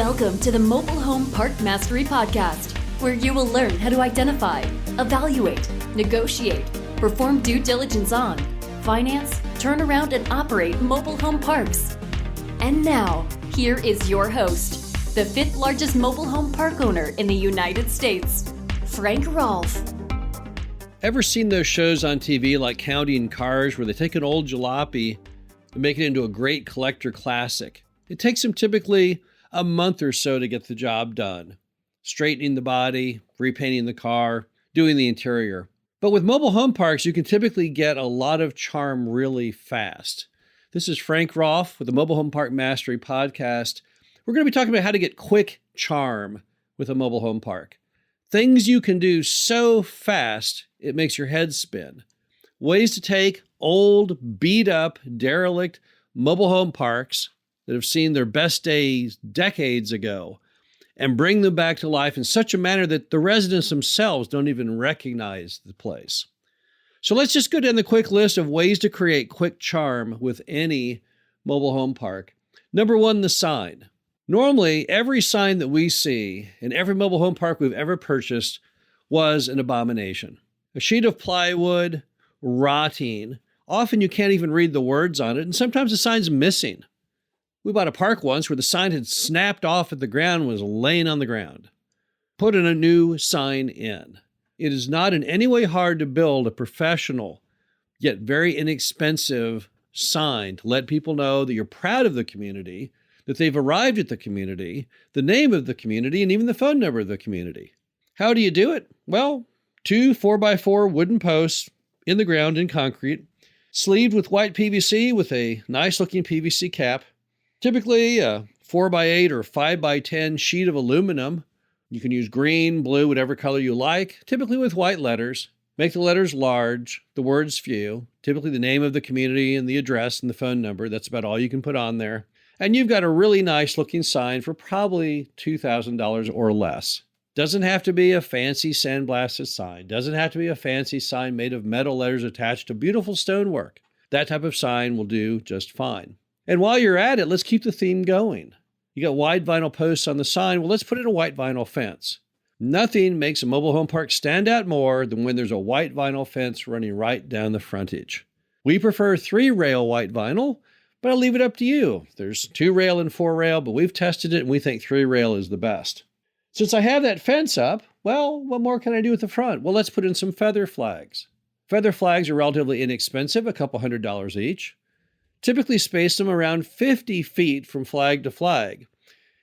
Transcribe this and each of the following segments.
Welcome to the Mobile Home Park Mastery Podcast, where you will learn how to identify, evaluate, negotiate, perform due diligence on, finance, turn around, and operate mobile home parks. And now, here is your host, the fifth largest mobile home park owner in the United States, Frank Rolfe. Ever seen those shows on TV like Counting Cars where they take an old jalopy and make it into a great collector classic? It takes them typically a month or so to get the job done. Straightening the body, repainting the car, doing the interior. But with mobile home parks, you can typically get a lot of charm really fast. This is Frank Rolfe with the Mobile Home Park Mastery Podcast. We're going to be talking about how to get quick charm with a mobile home park. Things you can do so fast, it makes your head spin. Ways to take old, beat up, derelict mobile home parks that have seen their best days decades ago and bring them back to life in such a manner that the residents themselves don't even recognize the place. So let's just go down the quick list of ways to create quick charm with any mobile home park. Number one, the sign. Normally, every sign that we see in every mobile home park we've ever purchased was an abomination. A sheet of plywood, rotting. Often you can't even read the words on it, and sometimes the sign's missing. We bought a park once where the sign had snapped off at the ground and was laying on the ground. Put in a new sign in. It is not in any way hard to build a professional, yet very inexpensive sign to let people know that you're proud of the community, that they've arrived at the community, the name of the community, and even the phone number of the community. How do you do it? Well, 2 4x4 wooden posts in the ground in concrete, sleeved with white PVC with a nice-looking PVC cap. Typically a 4x8 or 5x10 sheet of aluminum. You can use green, blue, whatever color you like, typically with white letters. Make the letters large, the words few, typically the name of the community and the address and the phone number. That's about all you can put on there. And you've got a really nice looking sign for probably $2,000 or less. Doesn't have to be a fancy sandblasted sign. Doesn't have to be a fancy sign made of metal letters attached to beautiful stonework. That type of sign will do just fine. And while you're at it, let's keep the theme going. You got wide vinyl posts on the sign. Well, let's put in a white vinyl fence. Nothing makes a mobile home park stand out more than when there's a white vinyl fence running right down the frontage. We prefer 3-rail white vinyl, but I'll leave it up to you. There's 2-rail and 4-rail, but we've tested it and we think 3-rail is the best. Since I have that fence up, well, what more can I do with the front? Well, let's put in some feather flags. Feather flags are relatively inexpensive, a couple $100 each. Typically space them around 50 feet from flag to flag.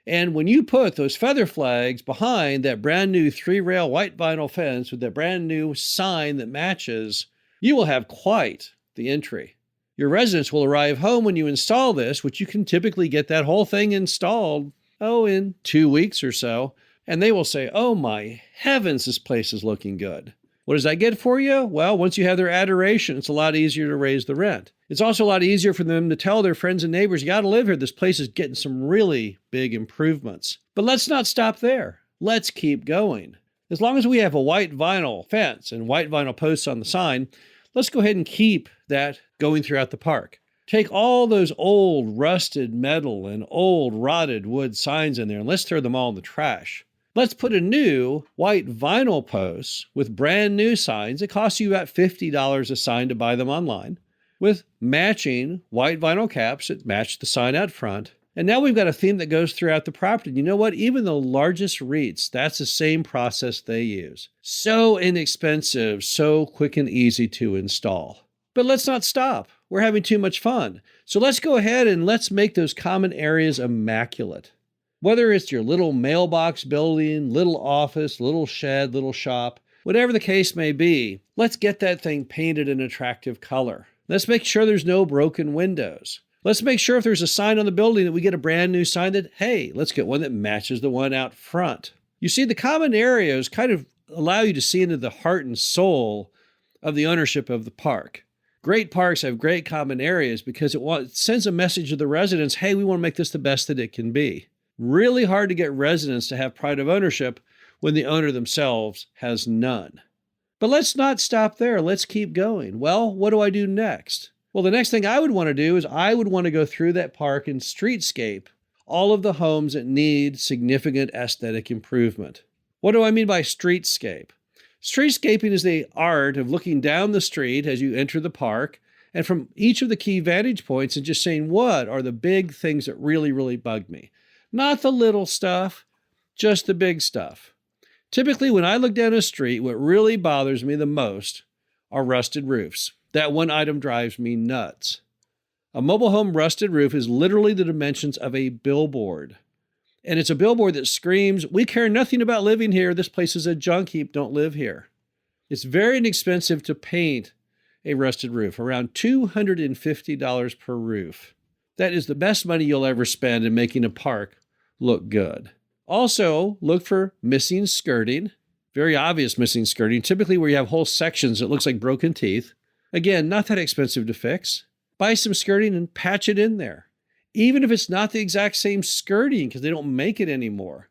And when you put those feather flags behind that brand new 3-rail white vinyl fence with that brand new sign that matches, you will have quite the entry. Your residents will arrive home when you install this, which you can typically get that whole thing installed, in 2 weeks or so. And they will say, oh my heavens, this place is looking good. What does that get for you? Well, once you have their adoration, it's a lot easier to raise the rent. It's also a lot easier for them to tell their friends and neighbors, you got to live here. This place is getting some really big improvements. But let's not stop there. Let's keep going. As long as we have a white vinyl fence and white vinyl posts on the sign, let's go ahead and keep that going throughout the park. Take all those old rusted metal and old rotted wood signs in there and let's throw them all in the trash. Let's put a new white vinyl post with brand new signs. It costs you about $50 a sign to buy them online with matching white vinyl caps that match the sign out front. And now we've got a theme that goes throughout the property. You know what? Even the largest REITs, that's the same process they use. So inexpensive, so quick and easy to install. But let's not stop. We're having too much fun. So let's go ahead and let's make those common areas immaculate. Whether it's your little mailbox building, little office, little shed, little shop, whatever the case may be, let's get that thing painted an attractive color. Let's make sure there's no broken windows. Let's make sure if there's a sign on the building that we get a brand new sign that, hey, let's get one that matches the one out front. You see, the common areas kind of allow you to see into the heart and soul of the ownership of the park. Great parks have great common areas because it sends a message to the residents, hey, we want to make this the best that it can be. Really hard to get residents to have pride of ownership when the owner themselves has none. But let's not stop there. Let's keep going. Well, what do I do next? Well, the next thing I would want to do is I would want to go through that park and streetscape all of the homes that need significant aesthetic improvement. What do I mean by streetscape? Streetscaping is the art of looking down the street as you enter the park and from each of the key vantage points and just saying, what are the big things that really, really bug me? Not the little stuff, just the big stuff. Typically, when I look down a street, what really bothers me the most are rusted roofs. That one item drives me nuts. A mobile home rusted roof is literally the dimensions of a billboard. And it's a billboard that screams, we care nothing about living here. This place is a junk heap. Don't live here. It's very inexpensive to paint a rusted roof, around $250 per roof. That is the best money you'll ever spend in making a park look good. Also, look for missing skirting, very obvious missing skirting, typically where you have whole sections that looks like broken teeth. Again, not that expensive to fix. Buy some skirting and patch it in there. Even if it's not the exact same skirting because they don't make it anymore,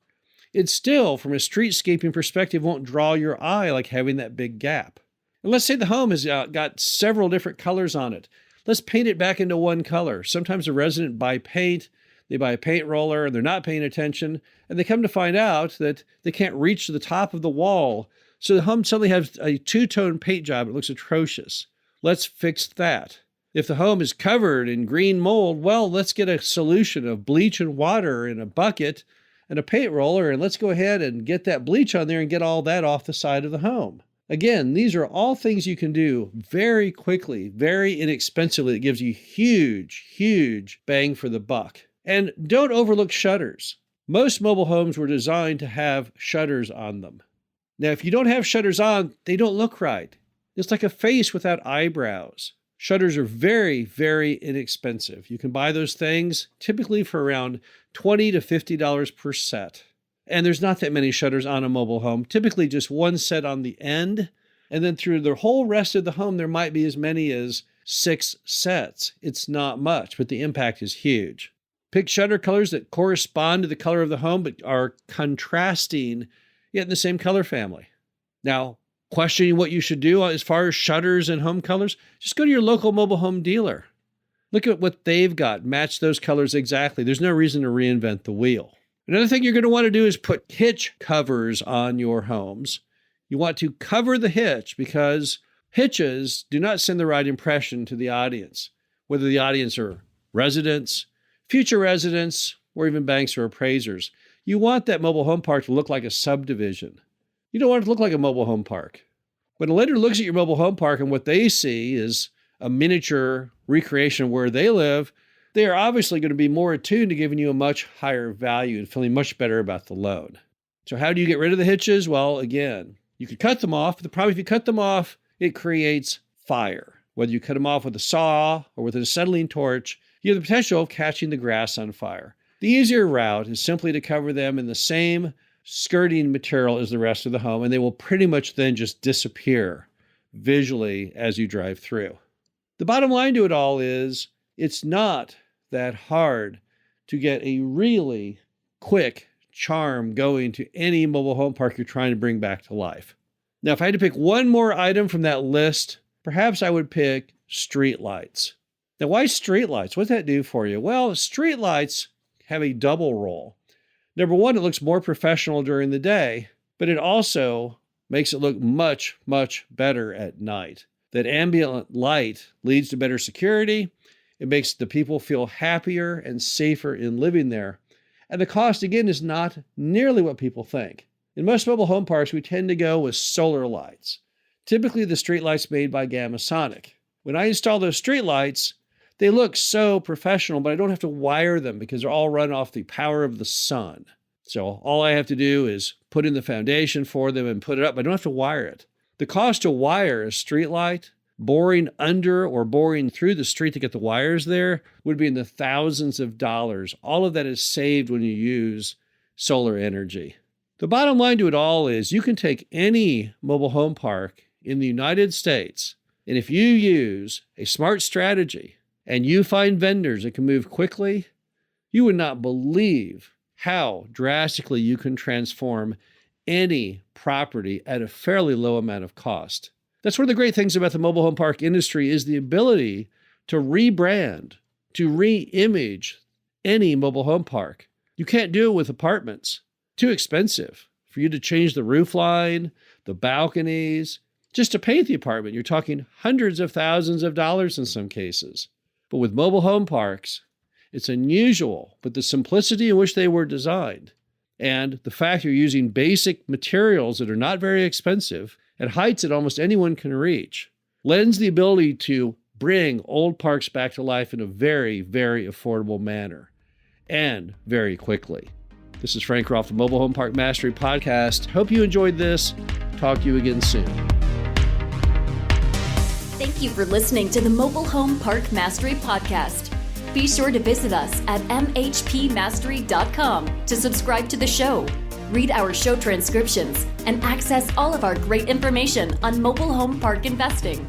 it still, from a streetscaping perspective, won't draw your eye like having that big gap. And let's say the home has got several different colors on it. Let's paint it back into one color. Sometimes a resident buy paint, they buy a paint roller, and they're not paying attention, and they come to find out that they can't reach the top of the wall. So the home suddenly has a two-tone paint job. It looks atrocious. Let's fix that. If the home is covered in green mold, well, let's get a solution of bleach and water in a bucket and a paint roller, and let's go ahead and get that bleach on there and get all that off the side of the home. Again, these are all things you can do very quickly, very inexpensively. It gives you huge, huge bang for the buck. And don't overlook shutters. Most mobile homes were designed to have shutters on them. Now, if you don't have shutters on, they don't look right. It's like a face without eyebrows. Shutters are very, very inexpensive. You can buy those things typically for around $20 to $50 per set. And there's not that many shutters on a mobile home, typically just one set on the end. And then through the whole rest of the home, there might be as many as 6 sets. It's not much, but the impact is huge. Pick shutter colors that correspond to the color of the home, but are contrasting yet in the same color family. Now, questioning what you should do as far as shutters and home colors, just go to your local mobile home dealer. Look at what they've got. Match those colors exactly. There's no reason to reinvent the wheel. Another thing you're going to want to do is put hitch covers on your homes. You want to cover the hitch because hitches do not send the right impression to the audience, whether the audience are residents, future residents, or even banks or appraisers. You want that mobile home park to look like a subdivision. You don't want it to look like a mobile home park. When a lender looks at your mobile home park and what they see is a miniature recreation of where they live, they are obviously going to be more attuned to giving you a much higher value and feeling much better about the loan. So how do you get rid of the hitches? Well, again, you could cut them off. The problem, if you cut them off, it creates fire. Whether you cut them off with a saw or with an acetylene torch, you have the potential of catching the grass on fire. The easier route is simply to cover them in the same skirting material as the rest of the home, and they will pretty much then just disappear visually as you drive through. The bottom line to it all is it's not that hard to get a really quick charm going to any mobile home park you're trying to bring back to life. Now, if I had to pick one more item from that list, perhaps I would pick streetlights. Now, why streetlights? What does that do for you? Well, streetlights have a double role. Number one, it looks more professional during the day, but it also makes it look much, much better at night. That ambient light leads to better security. It makes the people feel happier and safer in living there. And the cost, again, is not nearly what people think. In most mobile home parks, we tend to go with solar lights, typically the streetlights made by Gamasonic. When I install those streetlights, they look so professional, but I don't have to wire them because they're all run off the power of the sun. So all I have to do is put in the foundation for them and put it up. I don't have to wire it. The cost to wire a streetlight, boring under or boring through the street to get the wires there, would be in the thousands of dollars. All of that is saved when you use solar energy. The bottom line to it all is you can take any mobile home park in the United States, and if you use a smart strategy and you find vendors that can move quickly, you would not believe how drastically you can transform any property at a fairly low amount of cost. That's one of the great things about the mobile home park industry is the ability to rebrand, to re-image any mobile home park. You can't do it with apartments. Too expensive for you to change the roof line, the balconies. Just to paint the apartment, you're talking hundreds of thousands of dollars in some cases. But with mobile home parks, it's unusual, but the simplicity in which they were designed and the fact you're using basic materials that are not very expensive at heights that almost anyone can reach lends the ability to bring old parks back to life in a very, very affordable manner and very quickly. This is Frank Rolfe, the Mobile Home Park Mastery Podcast. Hope you enjoyed this. Talk to you again soon. Thank you for listening to the Mobile Home Park Mastery Podcast. Be sure to visit us at mhpmastery.com to subscribe to the show, read our show transcriptions, and access all of our great information on mobile home park investing.